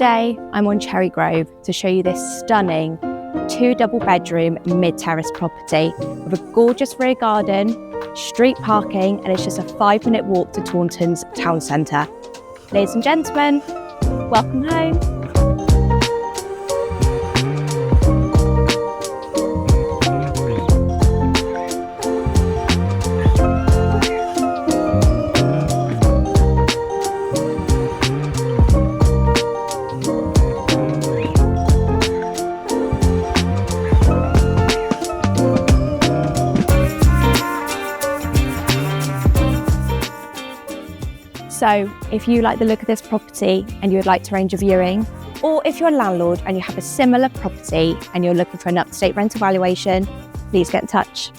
Today, I'm on Cherry Grove to show you this stunning 2 double-bedroom mid-terrace property with a gorgeous rear garden, street parking, and it's just a 5-minute walk to Taunton's town centre. Ladies and gentlemen, welcome home. So if you like the look of this property and you would like to arrange a viewing, or if you're a landlord and you have a similar property and you're looking for an up-to-date rental valuation, please get in touch.